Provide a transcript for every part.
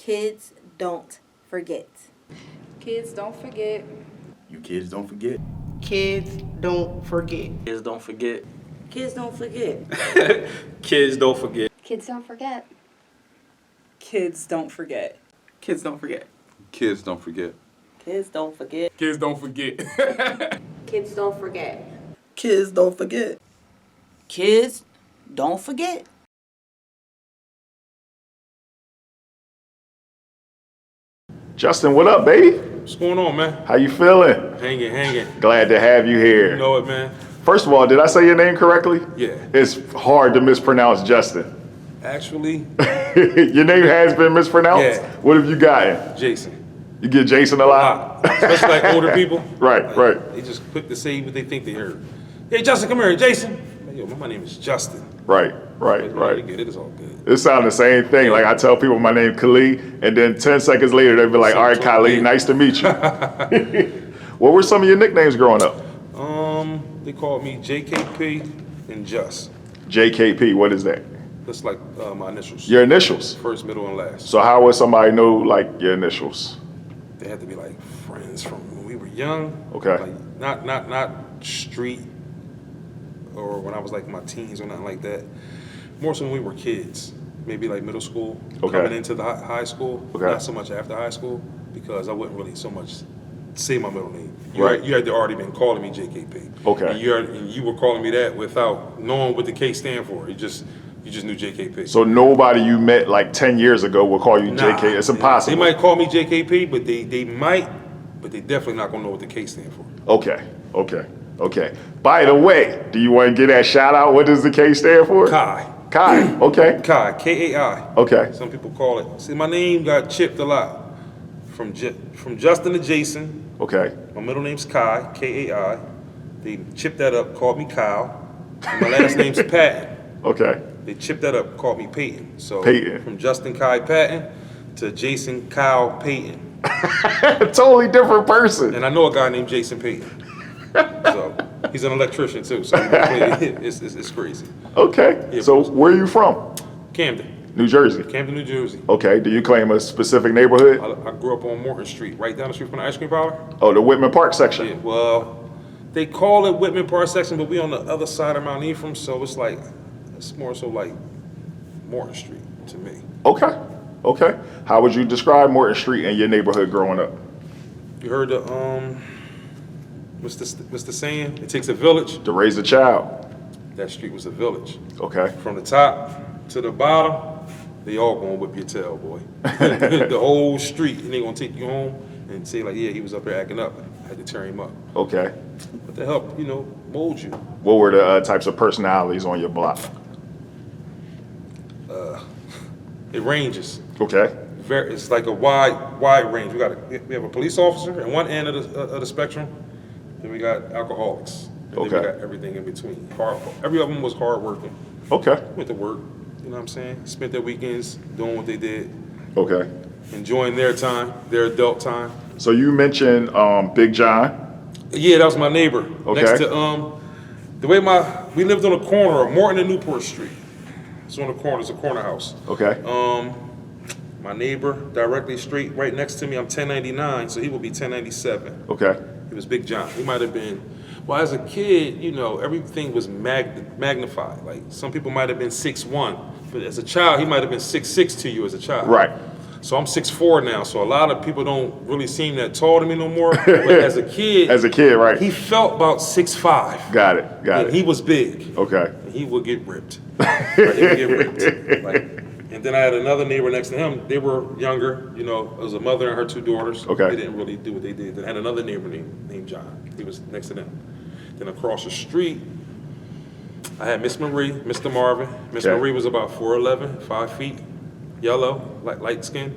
Kids don't forget. Kids don't forget. You kids don't forget. Kids don't forget. Kids don't forget. Kids don't forget. Kids don't forget. Kids don't forget. Kids don't forget. Kids don't forget. Kids don't forget. Kids don't forget. Kids don't forget. Kids don't forget. Kids don't forget. Kids don't forget. Justin, what up, baby? What's going on, man? How you feeling? Hanging. Glad to have you here. You know it, man. First of all, did I say your name correctly? Yeah. It's hard to mispronounce Justin. Actually, Your name has been mispronounced? Yeah. What have you gotten? Jason. You get Jason a lot? Especially like older people. Right. They just quick to say what they think they heard. Hey, Justin, come here. Jason. Yo, my name is Justin. Right. Get it. It's all good. It sounds the same thing. Like I tell people my name Khalid, and then 10 seconds later they'll be like, all right, Khalid, nice to meet you. What were some of your nicknames growing up? They called me JKP and Just. JKP, what is that? That's like my initials. Your initials. First, middle, and last. So how would somebody know like your initials? They had to be like friends from when we were young. Okay. Like not street or when I was like in my teens or nothing like that. More so when we were kids, maybe like middle school, coming into the high school. Okay. Not so much after high school because I wouldn't really so much say my middle name. You Right. had already been calling me JKP. Okay. And you were calling me that without knowing what the K stand for. You just knew JKP. So nobody you met like 10 years ago will call you JK. It's impossible. They might call me JKP, but they definitely not gonna know what the K stand for. Okay. By the way, do you want to get that shout out? What does the K stand for? Kai. Okay. Kai, K-A-I. Okay. Some people call it. See, my name got chipped a lot. From Justin to Jason. Okay. My middle name's Kai, K-A-I. They chipped that up, called me Kyle. And my last name's Patton. Okay. They chipped that up, called me Peyton. So Peyton. from Justin Kai Patton to Jason Kyle Peyton. Totally different person. And I know a guy named Jason Peyton. So he's an electrician too. So it's crazy. Okay. Yeah, So where are you from? Camden, New Jersey. New Jersey. Okay. Do you claim a specific neighborhood? I grew up on Morton Street, right down the street from the ice cream parlor. Oh, the Whitman Park section. Yeah, well, they call it Whitman Park section, but we on the other side of Mount Ephraim, so it's more so like Morton Street to me. Okay. How would you describe Morton Street and your neighborhood growing up? You heard the what's the saying? It takes a village. To raise a child. That street was a village. Okay. From the top to the bottom, they all gonna whip your tail, boy. The whole street, and they gonna take you home and say like, yeah, he was up there acting up. I had to tear him up. Okay. But to help, mold you. What were the types of personalities on your block? It ranges. Okay. It's like a wide range. We have a police officer at one end of the spectrum, then we got alcoholics, and then we got everything in between. Every of them was hardworking. Okay. Went to work, you know what I'm saying? Spent their weekends doing what they did. Okay. Enjoying their time, their adult time. So you mentioned Big John. Yeah, that was my neighbor. Okay. Next to we lived on the corner of Morton and Newport Street. It's on the corner. It's a corner house. Okay. My neighbor directly straight right next to me, I'm 1099, so he will be 1097. Okay. He was Big John. He might have been, well, as a kid, everything was magnified. Like some people might have been 6'1", but as a child, he might have been 6'6" to you as a child. Right. So I'm 6'4" now, so a lot of people don't really seem that tall to me no more. But as a kid, right. He felt about 6'5". Got it. He was big. Okay. And he would get ripped. He would get ripped. And then I had another neighbor next to him. They were younger, it was a mother and her two daughters. Okay. They didn't really do what they did. Then I had another neighbor named John. He was next to them. Then across the street, I had Miss Marie, Mr. Marvin. Miss Marie was about 4'11", 5 feet, yellow, light skin.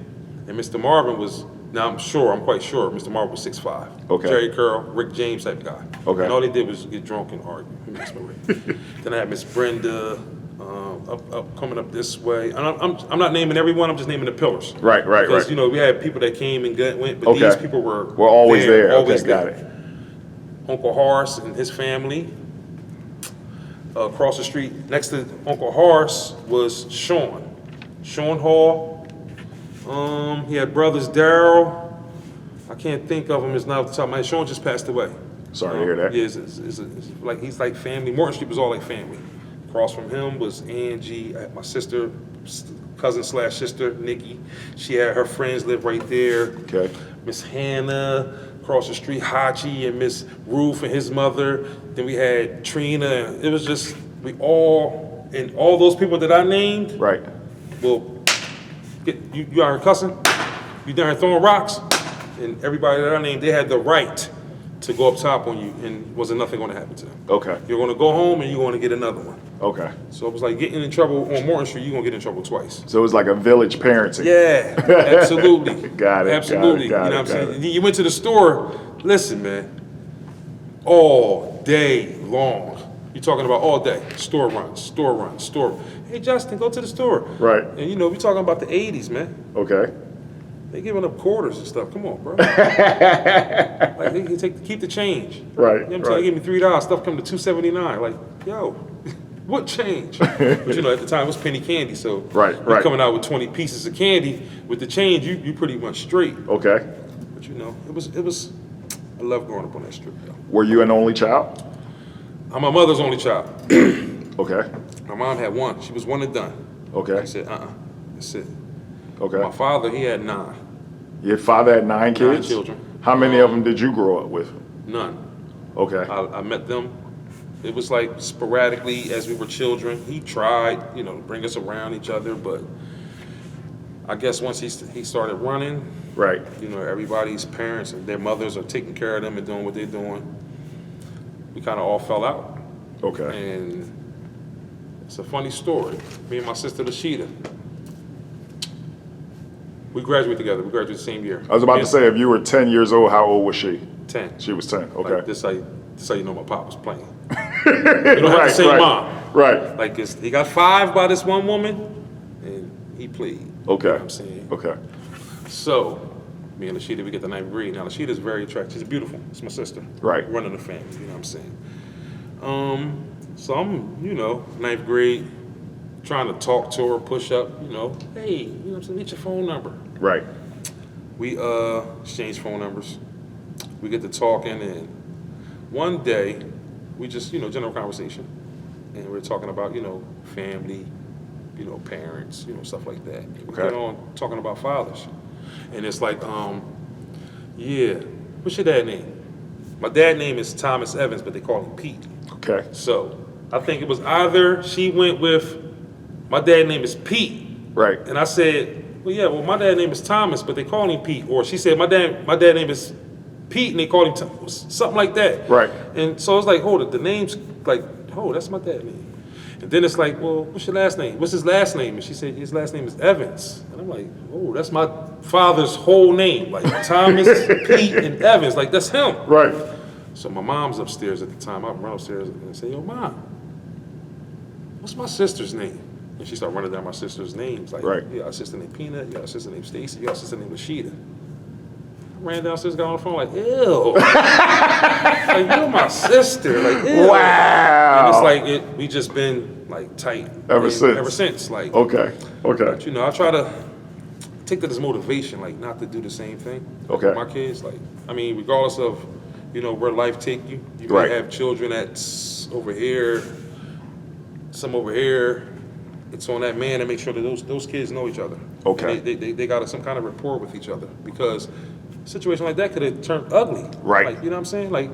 And Mr. Marvin was, I'm quite sure, Mr. Marvin was 6'5". Okay. Jerry Curl, Rick James type guy. Okay. And all they did was get drunk and argue with Miss Marie. Then I had Miss Brenda, coming up this way. And I'm not naming everyone, I'm just naming the pillars. Right. Because, we had people that came and went, but these people were always there. Always there. Got it. Uncle Horace and his family. Across the street, next to Uncle Horace was Sean Hall. He had brothers Daryl. I can't think of him. It's not off the top of my head. Sean just passed away. Sorry to hear that. Yeah, it's like he's like family. Morton Street was all like family. Across from him was Angie, my sister, cousin slash sister, Nikki. She had her friends live right there. Okay. Miss Hannah, across the street, Hachi and Miss Ruth and his mother. Then we had Trina. It was just, and all those people that I named, Right. well, you out here cussing? You down here throwing rocks? And everybody that I named, they had the right to go up top on you, and wasn't nothing going to happen to them. Okay. You're going to go home and you're going to get another one. Okay. So it was like getting in trouble on Morton Street, you're going to get in trouble twice. So it was like a village parenting. Yeah, absolutely. Got it, Absolutely. got it, You know what I'm got saying? You went to the store, listen, man, all day long. You're talking about all day. Store runs. Hey, Justin, go to the store. Right. And you know, we're talking about the 80s, man. Okay. They giving up quarters and stuff. Come on, bro. Like they can keep the change. Right, You know what I'm right. saying? They give me $3. Stuff come to $2.79. Like, yo, what change? But you know, at the time it was penny candy, so Right, you're right. coming out with 20 pieces of candy with the change. You pretty much straight. Okay. But you know, it was. I love growing up on that strip, though. Were you an only child? I'm my mother's only child. Okay. My mom had one. She was one and done. Okay. I said, that's it. Okay. My father, he had 9. Your father had 9 kids? 9 children. How many of them did you grow up with? None. Okay. I met them. It was like sporadically as we were children. He tried, you know, to bring us around each other, but I guess once he started running, Right. you know, everybody's parents and their mothers are taking care of them and doing what they're doing. We kind of all fell out. Okay. And it's a funny story. Me and my sister Lashida, we graduated together. We graduated the same year. I was about to say, if you were 10 years old, how old was she? 10. She was 10. Okay. Like, this how you know my pop was playing. You don't have the same right. mom. Right. Like he got 5 by this one woman, and he played. Okay. You know what I'm saying? Okay. So, me and Lashida, we get the 9th grade. Now, Lashida's very attractive. She's beautiful. It's my sister. Right. Running the family, you know what I'm saying? So I'm, you know, 9th grade, trying to talk to her, push up, you know, hey, you know what I'm saying, get your phone number. Right. We exchange phone numbers. We get to talking, and one day, we just, you know, general conversation, and we're talking about, you know, family, you know, parents, you know, stuff like that. And we Okay. get on talking about fathers, and it's like, yeah, what's your dad name? My dad name is Thomas Evans, but they call him Pete. Okay. So I think it was either she went with, my dad name is Pete, Right. and I said, well, my dad name is Thomas, but they call him Pete. Or she said, my dad name is Pete, and they call him Thomas. Something like that. Right. And so it's like, hold it, the name's like, oh, that's my dad's name. And then it's like, well, what's your last name? What's his last name? And she said, his last name is Evans. And I'm like, oh, that's my father's whole name. Like Thomas, Pete, and Evans. Like, that's him. Right. So my mom's upstairs at the time. I run upstairs and say, yo, Mom, what's my sister's name? And she started running down my sister's names. Like, Right. you got a sister named Peanut, you got a sister named Stacy, you got a sister named Lashida. I ran downstairs, got on the phone like, ew. Like, you're my sister. Like, ew. Wow. And it's like, we just been like tight. Ever since. Ever since. Like, Okay. Okay. but you know, I try to take that as motivation, like not to do the same thing. Okay. With my kids, like, I mean, regardless of, you know, where life take you, you Right. might have children that's over here, some over here. It's on that man to make sure that those kids know each other. Okay. And they got some kind of rapport with each other, because a situation like that could have turned ugly. Right. Like, you know what I'm saying? Like,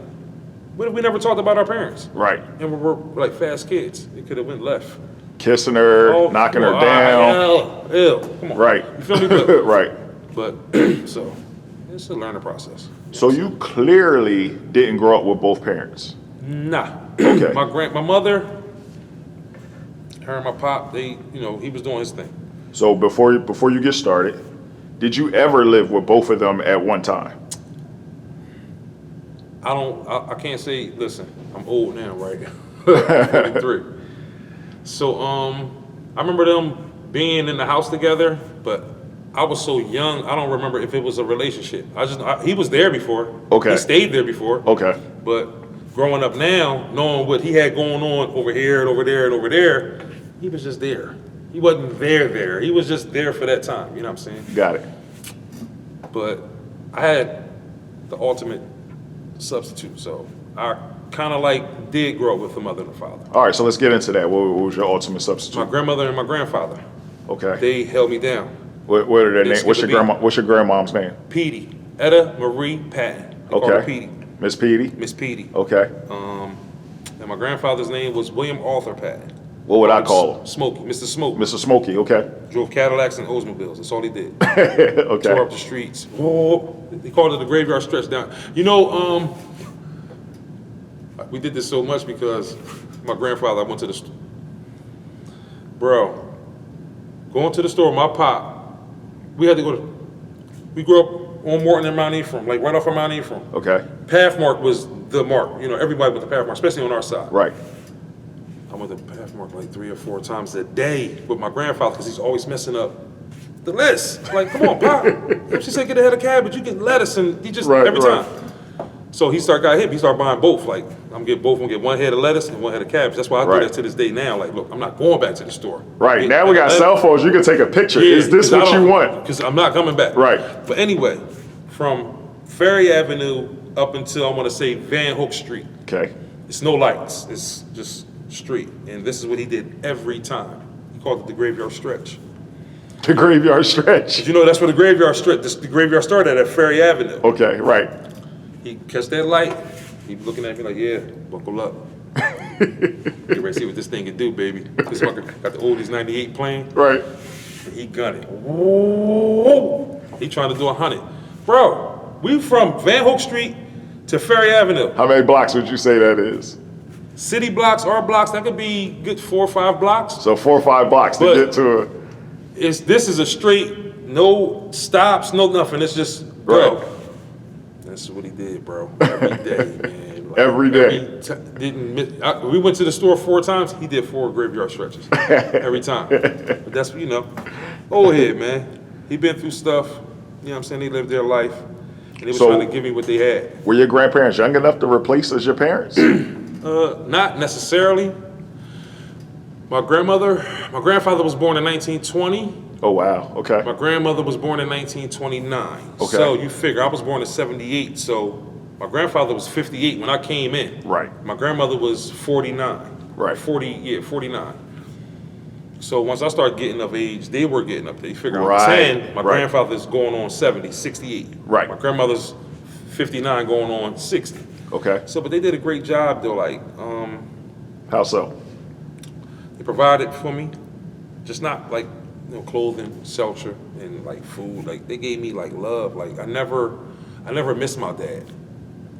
what if we never talked about our parents? Right. And we're like fast kids. It could have went left. Kissing her, Oh, knocking come her on, down. Ew, come on. Right. You feel me? But, Right. but so it's a learning process. So you clearly didn't grow up with both parents. Nah. Okay. My mother, her and my pop, they, you know, he was doing his thing. So before you get started, did you ever live with both of them at one time? I can't say, listen, I'm old now, right? 43. So I remember them being in the house together, but I was so young, I don't remember if it was a relationship. He was there before. Okay. He stayed there before. Okay. But growing up now, knowing what he had going on over here and over there and over there, he was just there. He wasn't there. He was just there for that time. You know what I'm saying? Got it. But I had the ultimate substitute, so I kind of like did grow up with a mother and a father. All right, so let's get into that. What was your ultimate substitute? My grandmother and my grandfather, Okay. they held me down. What are their names? Skip What's a your beat. What's your grandmom's name? Petey, Etta Marie Patton. They called her Okay. Petey, Miss Petey. Miss Petey. Okay. And my grandfather's name was William Arthur Patton. What would I call him? Smokey, Mr. Smoke. Mr. Smokey. Okay. Drove Cadillacs and Oldsmobiles. That's all he did. Okay. Tore up the streets. Oh, they called it the graveyard stretch down. You know, we did this so much because my grandfather, I went to the store. Bro, going to the store, my pop, we had to go to, we grew up on Morton and Mount Ephraim, like right off of Mount Ephraim. Okay. Pathmark was the mark. You know, everybody went to Pathmark, especially on our side. Right. I went to Pathmark like 3 or 4 times a day with my grandfather because he's always messing up the list. Like, come on, Pop. If she said get a head of cabbage, you get lettuce, and he just, Right, every right. time. So he got hip. He started buying both. Like, I'm getting both. I'm gonna get 1 head of lettuce and 1 head of cabbage. That's why I do Right. that to this day now. Like, look, I'm not going back to the store. Right. Now we got cell phones. You can take a picture. Yeah, Is this what you want? Because I'm not coming back. Right. But anyway, from Ferry Avenue up until, I want to say, Van Hook Street, Okay. it's no lights. It's just street. And this is what he did every time. He called it the graveyard stretch. The graveyard stretch. But you know, that's where the graveyard stretch, the graveyard started at Ferry Avenue. Okay. Right. He catch that light, he looking at me like, yeah, buckle up. Get ready to see what this thing can do, baby. This fucker got the oldies 98 playing, Right. and he gunning. Whoa. He trying to do 100. Bro, we from Van Hook Street to Ferry Avenue. How many blocks would you say that is? City blocks, our blocks, that could be good 4 or 5 blocks. So 4 or 5 blocks to But- get to a. This is a straight, no stops, no nothing. It's just go. Right. That's what he did, bro. Every day, man. Like, Every day. Didn't miss, we went to the store 4 times. He did 4 graveyard stretches every time. But that's, you know, old head, man. He been through stuff. You know what I'm saying? They lived their life, and they was So- trying to give me what they had. Were your grandparents young enough to replace as your parents? Not necessarily. My grandfather was born in 1920. Oh wow. Okay. My grandmother was born in 1929. Okay. So you figure, I was born in 78, so my grandfather was 58 when I came in. Right. My grandmother was 49. Right. 49. So once I started getting of age, they were getting up there. You figure Right, I'm 10, my right. grandfather's going on 70, 68. Right. My grandmother's 59 going on 60. Okay. So, but they did a great job though, like, How so? they provided for me, just not like, you know, clothing, shelter, and like food. Like they gave me like love. Like I never missed my dad.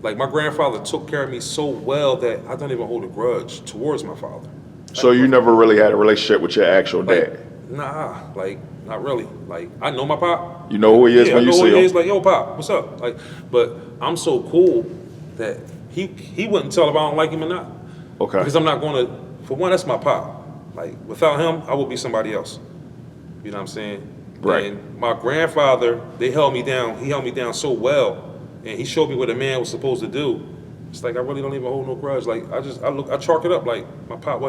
Like my grandfather took care of me so well that I don't even hold a grudge towards my father. So you never really had a relationship with your actual Like, dad? nah, like not really. Like I know my pop. You know who he is Yeah, when I you know who see he him? is. Like, yo, pop, what's up? Like, but I'm so cool that he wouldn't tell if I don't like him or not. Okay. Because I'm not gonna. For one, that's my pop. Like without him, I would be somebody else. You know what I'm saying? Right. And my grandfather, they held me down. He held me down so well, and he showed me what a man was supposed to do. It's like I really don't even hold no grudge. Like I chalk it up. Like my pop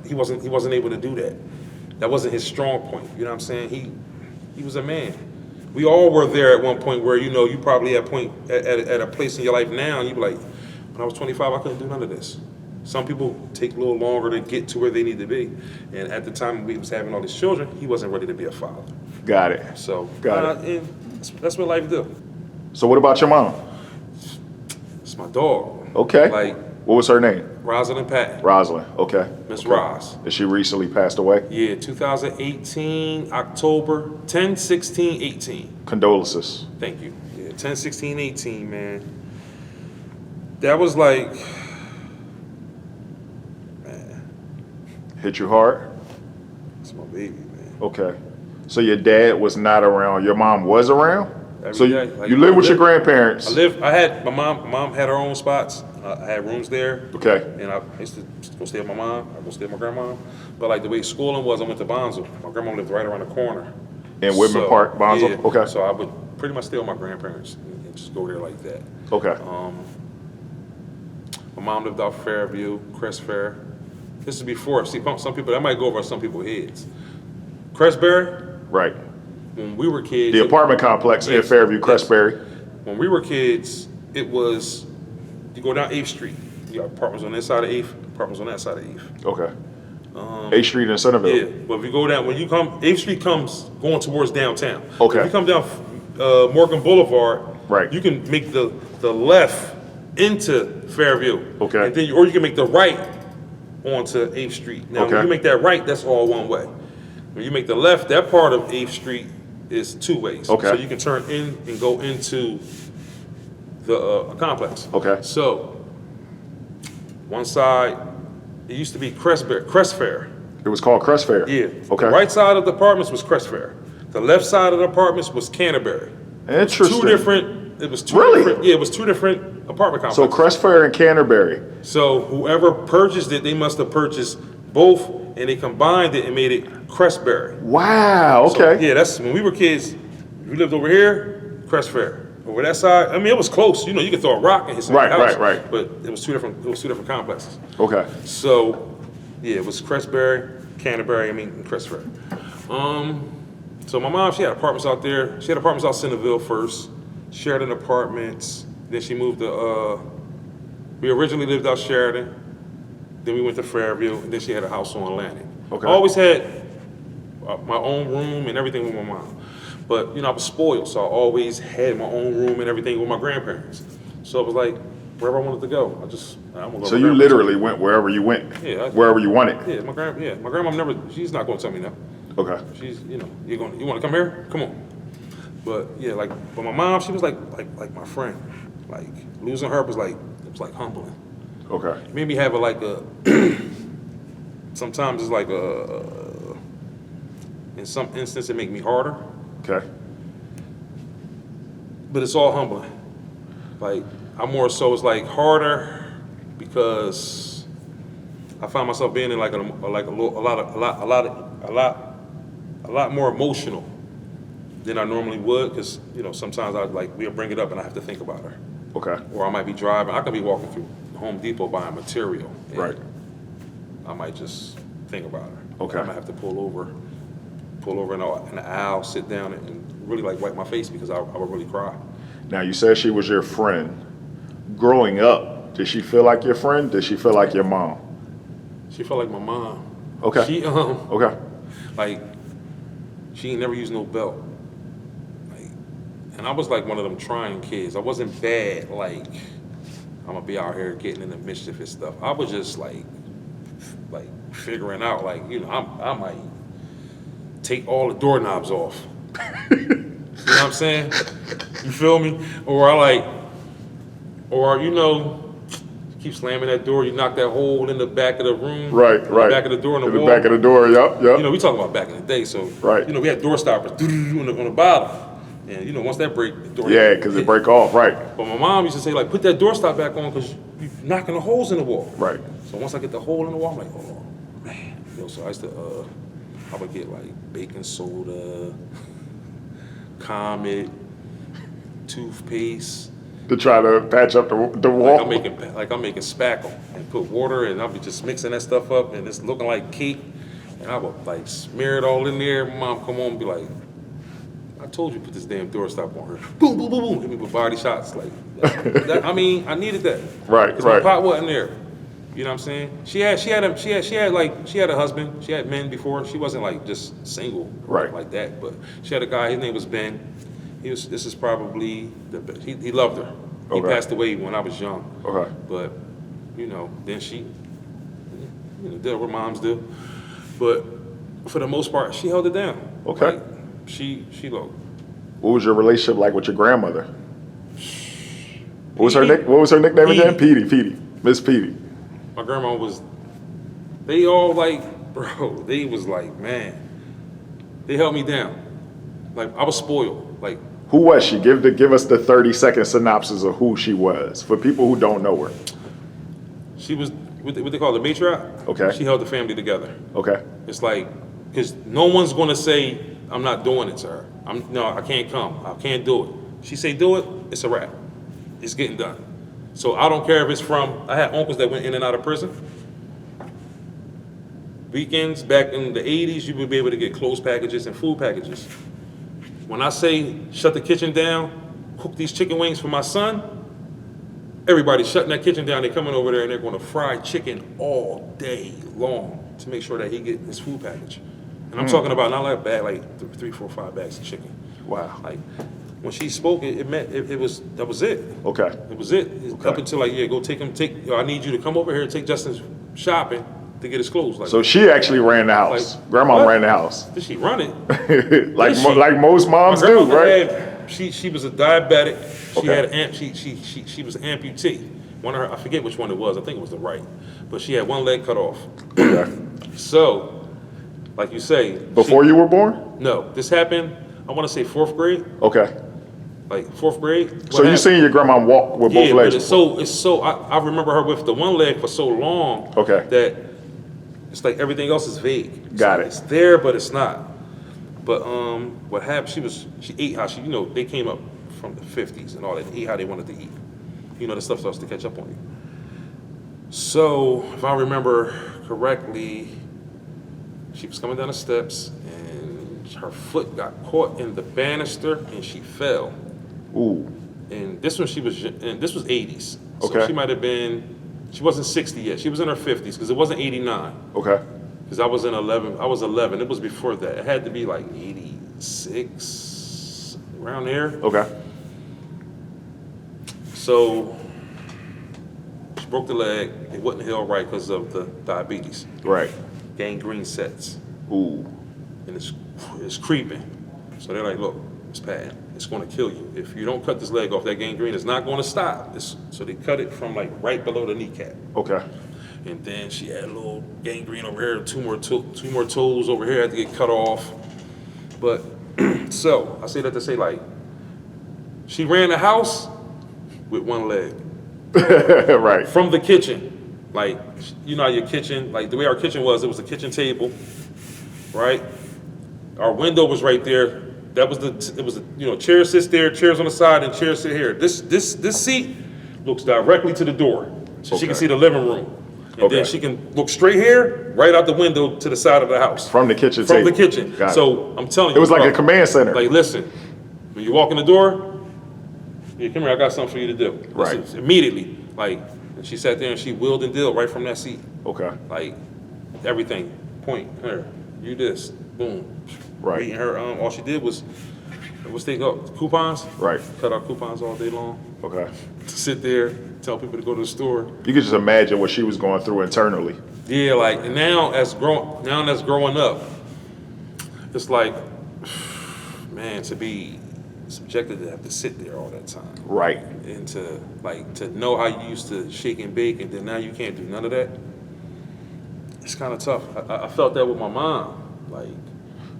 he wasn't able to do that. That wasn't his strong point. You know what I'm saying? He was a man. We all were there at one point where, you know, you probably at a place in your life now, and you be like, when I was 25, I couldn't do none of this. Some people take a little longer to get to where they need to be. And at the time we was having all these children, he wasn't ready to be a father. Got it. So Got it. and that's what life do. So what about your mom? It's my dog. Okay. Like What was her name? Rosalind Patton. Rosalind. Okay. Miss Okay. Roz. Is she recently passed away? Yeah, 2018, October 10, 16, 18. Condolences. Thank you. Yeah, 10, 16, 18, man. That was like, Hit you hard? it's my baby, man. Okay. So your dad was not around. Your mom was around? Every So day. Like, you live with your I grandparents? had my mom had her own spots. I had rooms there. Okay. And I used to go stay with my mom. I go stay with my grandma. But like the way schooling was, I went to Bonzo. My grandma lived right around the corner. In Whitman Park, Bonzo? Yeah. Okay. So I would pretty much stay with my grandparents and just go there like that. Okay. My mom lived out Fairview, Crest Fair. This is before. See, some people, that might go over some people's heads. Crestberry, Right. when we were kids. The apartment complex in Yes, Fairview, yes. Crestberry. When we were kids, it was, you go down 8th Street. You got apartments on this side of 8th, apartments on that side of 8th. Okay. 8th Street in Centerville. Yeah, but if you go down, when you come, 8th Street comes going towards downtown. Okay. If you come down Morgan Boulevard, Right. you can make the left into Fairview. Okay. And then or you can make the right onto 8th Street. Now, Okay. when you make that right, that's all one way. When you make the left, that part of 8th Street is two ways. Okay. So you can turn in and go into the complex. Okay. So, one side, it used to be Crest Fair. It was called Crest Fair. Yeah. Okay. The right side of the apartments was Crest Fair. The left side of the apartments was Canterbury. Interesting. Two different, it was two Really? different, yeah, it was two different apartment complexes. So Crest Fair and Canterbury. So whoever purchased it, they must have purchased both, and they combined it and made it Crestberry. Wow. So, Okay. yeah, that's when we were kids. We lived over here, Crest Fair. Over that side, I mean, it was close. You know, you could throw a rock and hit Right, somebody's house. right. But it was two different complexes. Okay. So, yeah, it was Crestberry, Canterbury, and Crest Fair. So my mom, she had apartments out there. She had apartments out Centerville first. Sheridan Apartments. Then she moved to, we originally lived out Sheridan. Then we went to Fairview, and then she had a house on Atlantic. Okay. I always had my own room and everything with my mom. But, you know, I was spoiled, so I always had my own room and everything with my grandparents. So it was like, wherever I wanted to go, I'm gonna go. So you literally went wherever you went. Yeah, wherever you wanted. Yeah, my grandma never, she's not gonna tell me no. Okay. She's, you know, you wanna come here? Come on. But yeah, but my mom, she was like my friend. Like, losing her was like humbling. Okay. It made me have sometimes it's like in some instances it make me harder, Okay. but it's all humbling. Like, I'm more so, it's like harder because I find myself being in like a lot more emotional than I normally would, because, you know, sometimes we'll bring it up and I have to think about her. Okay. Or I might be driving, I could be walking through Home Depot buying material. and Right. I might just think about her. Okay. I might have to pull over in the aisle, sit down and really like wipe my face because I would really cry. Now you said she was your friend. Growing up, did she feel like your friend? Did she feel like your mom? She felt like my mom. Okay. She, Okay. like, she ain't never used no belt. Like, and I was like one of them trying kids. I wasn't bad, like, I'm gonna be out here getting into mischievous stuff. I was just like figuring out, like, you know, I might take all the doorknobs off. You know what I'm saying? You feel me? Or you know, keep slamming that door, you knock that hole in the back of the room. Right. In the back of the door on the wall. In the back of the door. Yep. You know, we talking about back in the day, so Right. you know, we had door stoppers on the bottom. And you know, once that break, the door. Yeah, because it break off. Right. But my mom used to say, like, put that door stop back on because you're knocking the holes in the wall. Right. So once I get the hole in the wall, I'm like, oh, man. You know, so I used to, I would get like baking soda, Comet, toothpaste. To try to patch up the wall. Like I'm making spackle and put water and I'll be just mixing that stuff up and it's looking like cake. And I would like smear it all in there. Mom come home and be like, I told you to put this damn door stop on her. Boom, boom, boom, boom. Hit me with body shots. Like, I mean, I needed that. Right, Because right. my pot wasn't there. You know what I'm saying? She had a husband. She had men before. She wasn't like just single, Right. like that. But she had a guy. His name was Ben. This is probably the best. He loved her. He Okay. passed away when I was young. Okay. But you know, then she, you know, did what moms do. But for the most part, she held it down. Okay. Like, she looked. What was your relationship like with your grandmother? What was her nickname Petey. again? Petey. Miss Petey. My grandma was. They all like, bro. They was like, man. They held me down. Like I was spoiled. Like. Who was she? Give us the 30-second synopsis of who she was for people who don't know her. She was what they call the matriarch. Okay. She held the family together. Okay. It's like, because no one's gonna say I'm not doing it to her. No, I can't come. I can't do it. She say do it, it's a wrap. It's getting done. So I don't care if it's from. I had uncles that went in and out of prison. weekends back in the 80s, you would be able to get clothes packages and food packages. When I say shut the kitchen down, cook these chicken wings for my son, everybody's shutting that kitchen down. They're coming over there and they're going to fry chicken all day long to make sure that he get his food package. And I'm talking about not like a bag, like 3, 4, 5 bags of chicken. Wow. Like when she spoke, it meant it was that was it. Okay. It was it. Up until like, yeah, go take him. I need you to come over here and take Justin shopping to get his clothes. Like, So she actually ran the house. Like, Grandma what? ran the house. Did she run it? like Did she? like most moms My do, grandmother right? She was a diabetic. She Okay. had she was an amputee. One of her, I forget which one it was. I think it was the right, but she had one leg cut off. Okay. So, like you say, Before you were born? No, this happened. I want to say 4th grade, Okay. like 4th grade. What So you happened? seen your grandma walk with both Yeah, legs? but it's so. I remember her with the one leg for so long. Okay. That it's like everything else is vague. Got it. It's there, but it's not. But what happened? She ate how they came up from the 50s and all that. They ate how they wanted to eat. The stuff starts to catch up on you. So if I remember correctly, she was coming down the steps and her foot got caught in the banister and she fell. Ooh. And this was 80s. So Okay. she might have been, she wasn't 60 yet. She was in her 50s because it wasn't 89. Okay. Because I was 11. It was before that. It had to be like 86, around there. Okay. So she broke the leg. It wasn't healed right because of the diabetes. Right. Gangrene sets. Ooh. And it's creeping. So they're like, look, it's bad. It's going to kill you. If you don't cut this leg off, that gangrene is not going to stop. So they cut it from like right below the kneecap. Okay. And then she had a little gangrene over here, two more toes over here had to get cut off. But so I say that to say, like, she ran the house with one leg right. from the kitchen. Like, how your kitchen, like the way our kitchen was, it was a kitchen table, right? Our window was right there. It was chairs sit there, chairs on the side, and chairs sit here. This seat looks directly to the door, so she can Okay. see the living room. And Okay. then she can look straight here, right out the window to the side of the house. From the kitchen From table. the kitchen. Got it. So I'm telling you. It was like bro, a command center. Like, listen, when you walk in the door, yeah, come here, I got something for you to do. Right. Listen, immediately. Like, and she sat there and she wheeled and dealed right from that seat. Okay. Like, everything. Point, her, you this, boom. Right. Reading her, all she did was, what's they go, coupons? Right. Cut out coupons all day long. Okay. To sit there, tell people to go to the store. You could just imagine what she was going through internally. Yeah, like, and now that's growing up, it's like, man, to be subjected to have to sit there all that time. Right. And to know how you used to shake and bake and then now you can't do none of that. It's kind of tough. I felt that with my mom. Like,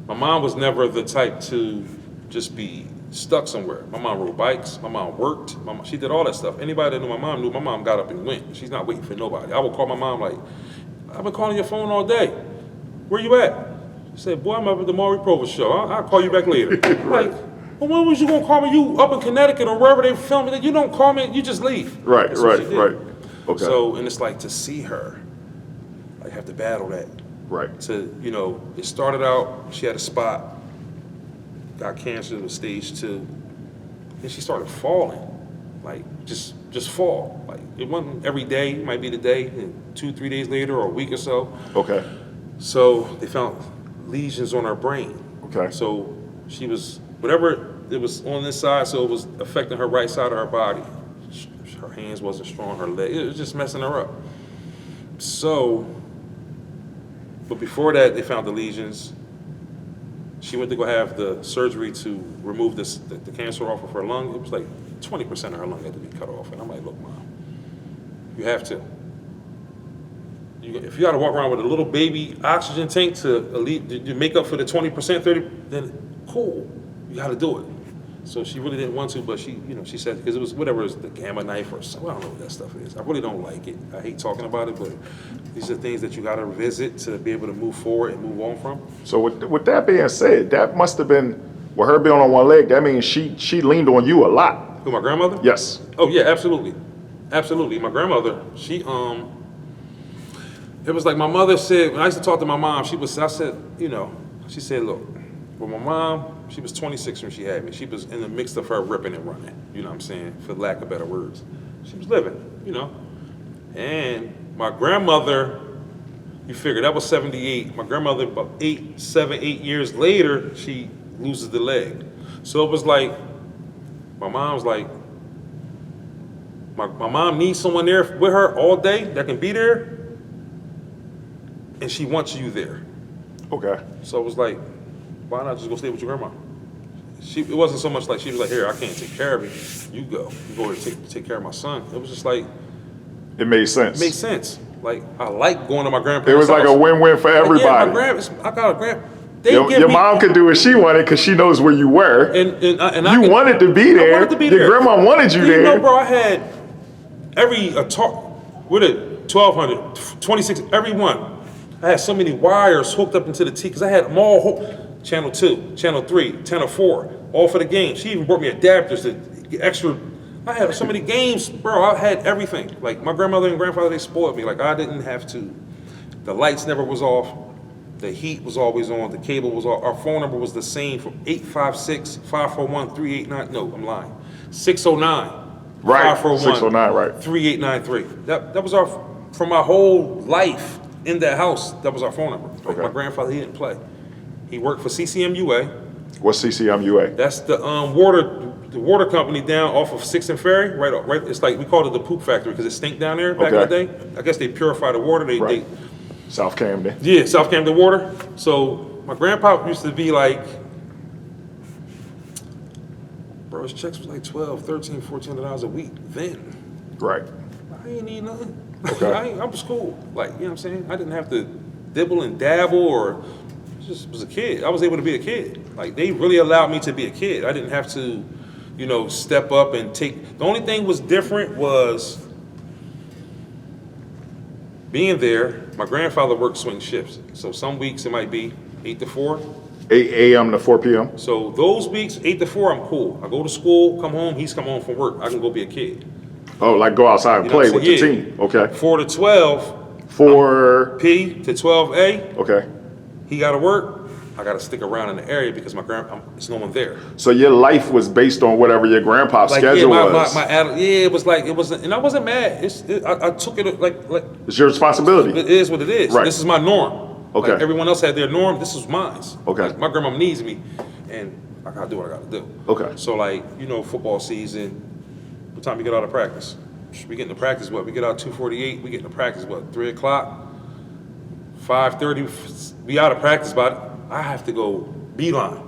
my mom was never the type to just be stuck somewhere. My mom rode bikes. My mom worked. She did all that stuff. Anybody that knew my mom got up and went. She's not waiting for nobody. I would call my mom like, I've been calling your phone all day. Where you at? She said, boy, I'm up at the Maury Provost show. I'll call you back later. Like, well, when was you gonna call me? You up in Connecticut or wherever they filming it? You don't call me, you just leave. Right, That's what right, she did. right. Okay. So, and it's like to see her, like have to battle that. Right. It started out, she had a spot, got cancer, was stage 2. Then she started falling, like just fall. Like it wasn't every day, it might be the day, and 2-3 days later or a week or so. Okay. So they found lesions on her brain. Okay. So she was, whatever it was on this side, so it was affecting her right side of her body. Her hands wasn't strong, her leg, it was just messing her up. So, but before that, they found the lesions. She went to go have the surgery to remove the cancer off of her lung. It was like 20% of her lung had to be cut off. And I'm like, look, Mom, you have to. If you got to walk around with a little baby oxygen tank to make up for the 20%, 30%, then cool, you got to do it. So she really didn't want to, but she said, because it was the gamma knife or something. I don't know what that stuff is. I really don't like it. I hate talking about it, but these are things that you got to revisit to be able to move forward and move on from. So with that being said, that must have been, with her being on one leg, that means she leaned on you a lot. Who, my grandmother? Yes. Oh yeah, absolutely. Absolutely. My grandmother, she it was like my mother said, when I used to talk to my mom, I said, you know, she said, look, well, my mom, she was 26 when she had me. She was in the mix of her ripping and running, you know what I'm saying, for lack of better words. She was living, you know. And my grandmother, you figure that was 78. My grandmother, about 8 years later, she loses the leg. So it was like, my mom's like, my mom needs someone there with her all day that can be there, and she wants you there. Okay. So it was like, why not just go stay with your grandma? It wasn't so much like she was like, here, I can't take care of you. You go. You go to take care of my son. It was just like, It made sense. it made sense. Like, I like going to my grandparents' It was like house. a win-win for everybody. I got a Your mom could do what she wanted because she knows where you were. And You wanted to be there. I wanted to be Your there. grandma wanted you You there. know, bro, I had with it, 1,200, 26, every one. I had so many wires hooked up into the T because I had them all hooked. Channel 2, Channel 3, Channel 4, all for the game. She even brought me adapters to get extra. I had so many games, bro. I had everything. Like, my grandmother and grandfather, they spoiled me. Like, I didn't have to. The lights never was off. The heat was always on. The cable was off. Our phone number was the same from 856-541-389. No, I'm lying. 609. Right, 541, 609, right. 3893. That was our, for my whole life in that house, that was our phone number. Like, Okay. my grandfather, he didn't play. He worked for CCMUA. What's CCMUA? That's the water company down off of 6th and Ferry. Right. It's like, we called it the poop factory because it stank down there back in the Okay. day. I guess they purify the water. Right. South Camden. Yeah, South Camden water. So my grandpa used to be like, bro, his checks was like $12, $13, $1,400 a week then. Right. I ain't need nothing. Okay. I was cool. Like, you know what I'm saying? I didn't have to dibble and dabble or just was a kid. I was able to be a kid. Like, they really allowed me to be a kid. I didn't have to, you know, step up and take. The only thing was different was being there. My grandfather worked swing shifts. So some weeks it might be 8 to 4. 8 a.m. to 4 p.m. So those weeks, 8 to 4, I'm cool. I go to school, come home, he's come home from work. I can go be a kid. Oh, like go outside and You know play what with I'm the saying? team. Okay. 4 to 12, For P to 12A. okay. He got to work. I got to stick around in the area because there's no one there. So your life was based on whatever your grandpa's schedule was. It was like, it wasn't, and I wasn't mad. I took it like It's your responsibility. it is what it is. Right. This is my norm. Okay. Like, everyone else had their norm. This is mine. Okay. Like, my grandma needs me, and I gotta do what I gotta do. Okay. So, like, you know, football season. What time you get out of practice? We get into practice what? We get out 2:48. We get into practice what? 3 o'clock. 5:30. We out of practice, but I have to go beeline.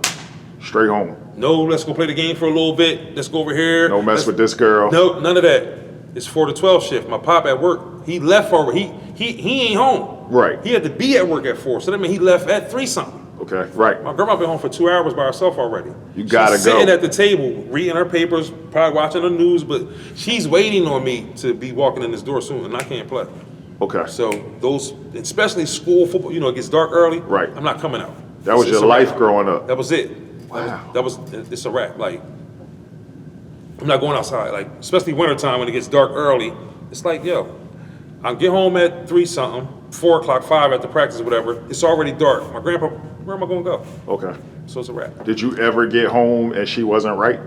Straight home. No, let's go play the game for a little bit. Let's go over here. No mess with this girl. No, none of that. It's 4 to 12 shift. My pop at work. He left already. He ain't home. Right. He had to be at work at 4. So that means he left at 3 something. Okay. Right. My grandma been home for 2 hours by herself already. You gotta She's sitting go. at the table, reading her papers, probably watching the news, but she's waiting on me to be walking in this door soon, and I can't play. Okay. So those, especially school football, you know, it gets dark early. Right. I'm not coming out. That was It's your a life wrap. growing up. That was it. Wow. It's a wrap. Like, I'm not going outside. Like, especially wintertime when it gets dark early. It's like, yo, I'll get home at 3 something, 4 o'clock, 5 at the practice, whatever. It's already dark. My grandpa, where am I gonna go? Okay. So it's a wrap. Did you ever get home and she wasn't right?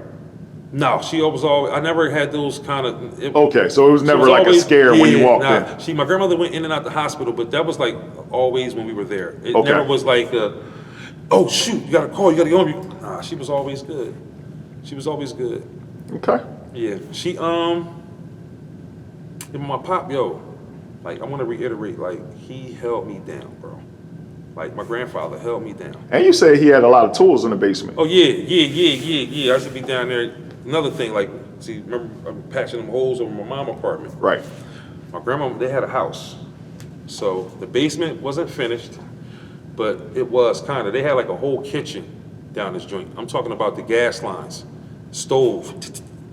No, she was always, I never had those kind of. Okay, so it was she never like a scare when you walked in. My grandmother went in and out the hospital, but that was like always when we were there. It Okay. never was like, oh shoot, you gotta call, you gotta go home. Nah, she was always good. She was always good. Okay. Yeah, my pop, yo, like, I want to reiterate, like, he held me down, bro. Like, my grandfather held me down. And you say he had a lot of tools in the basement. Oh, yeah. I used to be down there. Another thing, like, see, remember, I'm patching them holes over my mom's apartment. Right. My grandma, they had a house. So the basement wasn't finished, but it was kind of, they had like a whole kitchen down this joint. I'm talking about the gas lines, stove,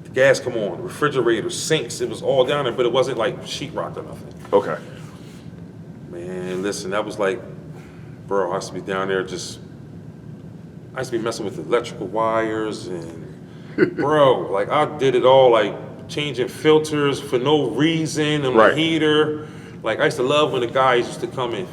the gas come on, refrigerator, sinks, it was all down there, but it wasn't like sheetrock or nothing. Okay. Man, listen, that was like, bro, I used to be down there I used to be messing with electrical wires and, bro, like I did it all, like changing filters for no reason and Right. the heater. Like I used to love when the guys used to come in.